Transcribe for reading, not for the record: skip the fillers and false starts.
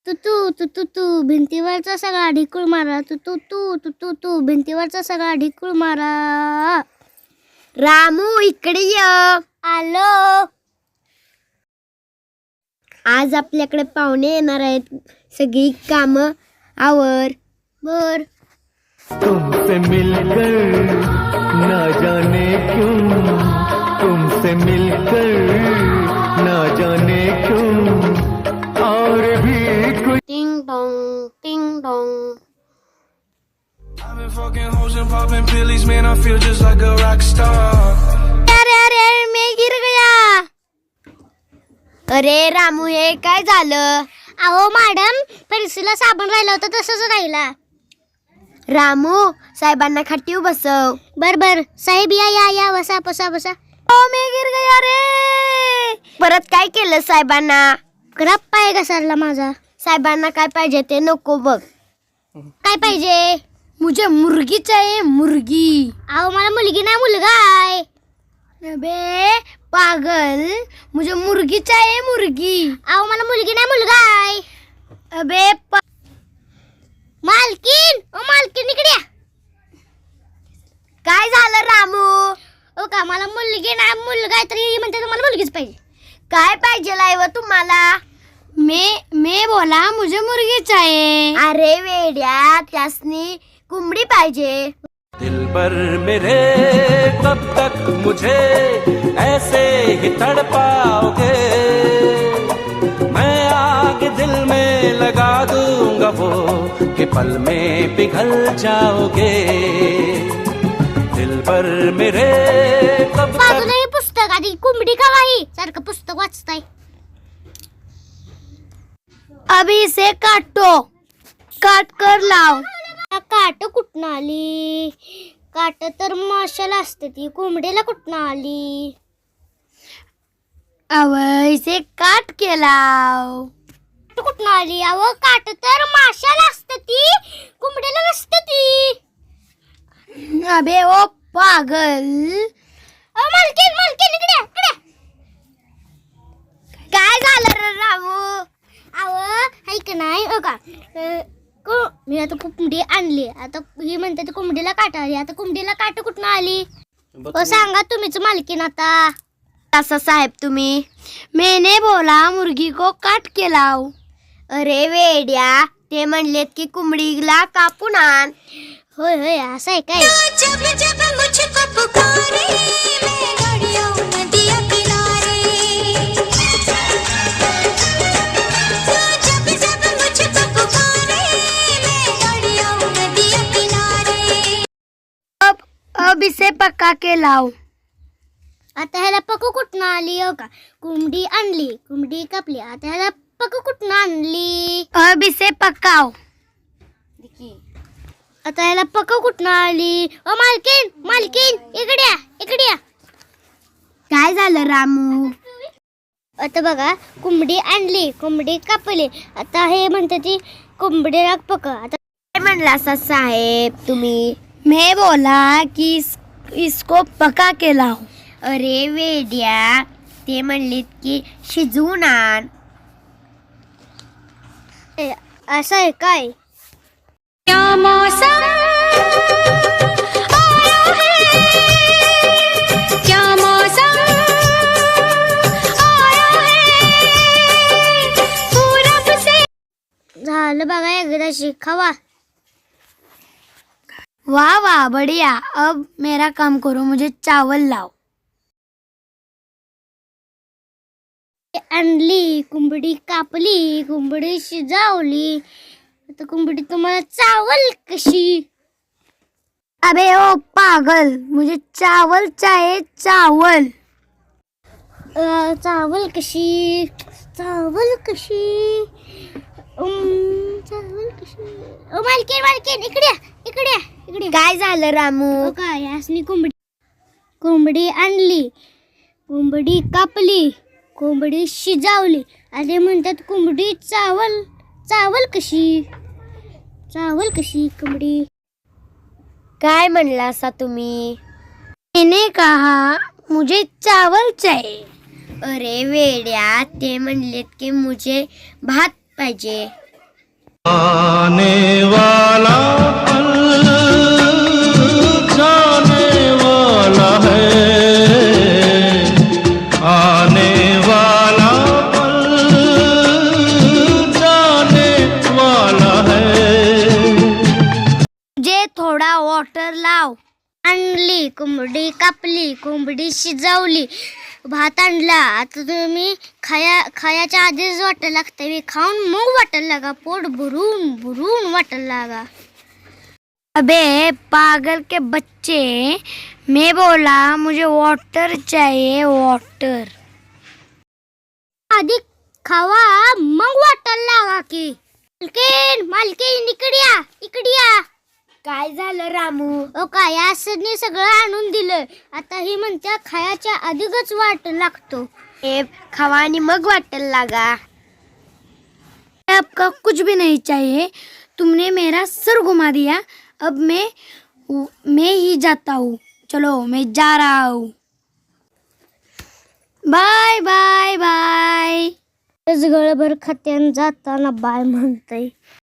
तू तू तू तू तू भिंतीवरचा सगळा ढिकूळ मारा. तू तू तू तू तू तू भिंतीवरचा सगळा ढिकूळ मारा. रामू इकडे ये. आलो. आज आपल्याकडे पाहुणे येणार आहेत. सगळी कामं आवर. बर. तुमसे मिलकर ना जाने क्यों, तुमसे मिलकर ना जाने क्यों, और भी कुछ. टिंग टोंग टिंग Tong. I've been fucking hoes and popping pillies, man, I feel just like a rock star. अरे अरे मैं गिर गया. अरे रामू हे काय झालं? अहो मॅडम, फरशीला साबण राहिला होता तसंच राहिला. रामू साहेबांना खाटीव बसव. बर बर साहेब या या या बसा बसा बसा. ओ मी गिर गया रे. परत काय केलं साहेबांना? ग्रप्पा आहे घसरला माझा. साहेबांना काय पाहिजे ते नको बघ. काय पाहिजे? मुझे मुर्गी चाहिए मुर्गी. अहो मला मुलगी नाही मुलगा आहे. अबे पागल, मुझे मुर्गी चाहिए मुर्गी. अहो मला मुलगी नाही मुलगा आहे. अबे मालकीन ओ मालकीन इकडे या. काय झालं रामू? ओ का मला मुलगी नाही मुलगा आहे तरी म्हणते तुम्हाला मुलगीच पाहिजे. काय पाहिजे लाईव तुम्हाला? मैं बोला मुझे मुर्गी चाहिए. अरे वेड्या, त्यासनी कोंबडी पाहिजे. दिलबर मेरे कब तक मुझे ऐसे ही तड़पाओगे, मैं आग दिल में लगा दूंगा वो कि पल में पिघल जाओगे. दिलबर मेरे कब तक. बाजूला हे पुस्तक आधी कोंबडी का काही सारखं पुस्तक वाचताय. अभी इसे काटो. काट कर लाव. काट कुठनं आली? काट तर माशाला असते ती, कोंबडीला कुठनं आली? अब इसे काट के लाव. काट कुठनं आली? अहो काट तर माशाला असते ती, कोंबडीला नसते ती. अबे ओ पागल. अहो मालकीन मालकीन इकडे इकडे. काय झालं रे रामू? अहो ऐक नाही हो का, मी आता कोंबडी आणली. आता ही म्हणते ती कोंबडीला काट आली. आता कोंबडीला काट कुठनं आली? हो सांगा तुम्हीच मालकीन. आता असं साहेब तुम्ही. मैंने बोला मुर्गी को काट के लाव. अरे वेड्या, ते म्हणलेत की कोंबडीला कापून आण. होय होय असं आहे काय? जब जब मुझको पुकारे मैं गाड़ियों नदिया किनारे. जब जब मुझको पुकारे मैं गाड़ियों नदिया किनारे. अब इसे पका के लाव. आता ह्याला पकू कुठनं आली? हो का, कोंबडी आणली, कोंबडी कापली. आता ह्याला पकू कुठनं आणली? अब इसे पकाव. आता ह्याला पकू कुठनं आली? ओ मालकीन मालकीन इकडे या इकडे या. काय झालं रामू? आता बघा, कोंबडी आणली, कोंबडी कापली. आता हे म्हणते ती कोंबडीला पक. आता काय म्हणला असा साहेब तुम्ही? मैं बोला कि इसको पका के लाव. अरे वेड्या, ते म्हणलेत की शिजवून आण. असं आहे काय? क्या मौसम आया है, क्या मौसम आया है, पूरब से. झालं बघा एकदा शिकावा. वाह वाह बढ़िया. अब मेरा काम करो, मुझे चावल लाओ. आणली कोंबडी, कापली कोंबडी, शिजवली. आता कोंबडी तुम्हाला चावल कशी? अबे ओ पागल, मुझे चावल चाहिए चावल. चावल कशी? चावल कशी? चावल कशी? ओ मालकीन मालकीन इकडे या, इकडे या, इकडे. काय झालं रामू? हो का, यासनी कोंबडी आणली, कोंबडी कापली, कोंबडी शिजवली. आणि म्हणतात कोंबडी चावल. चावल कशी? चावल कशी कोंबडी? काय म्हणला असा तुम्ही? मैंने कहा मुझे चावल चाहिए. अरे वेड्या, ते म्हणलेत की मुझे भात पाहिजे. आने वाला पल जाने वाला है, आने वाला पल जाने वाला है। जे थोडा वॉटर लाव. आणली कोंबडी, कापली कोंबडी, शिजवली, भात आणला. आता तुम्ही खायाच्या आधीच वाटायला लागतं, मी खाऊन मग वाटायला लागा, पोट भरून भरून वाटायला लागा. अबे पागल के बच्चे, मैं बोला मुझे वाटर चाहिए, वाटर. आधी खावा मग वाटायला लागा की. मालकीन इकडे या. काय झालं रामू? ओ काय असं सगळं आणून दिलं, आता ही म्हणत्या खायाच्या आधीच वाट लागतो. हे खावा आणि मग वाटायला लागा. आपका कुछ भी नहीं चाहिए, तुमने मेरा सर घुमा दिया. अब मैं ही जाता हूँ. चलो मैं जा रहा हूँ. Bye bye bye. गळभर खात्यान जाताना बाय म्हणतय.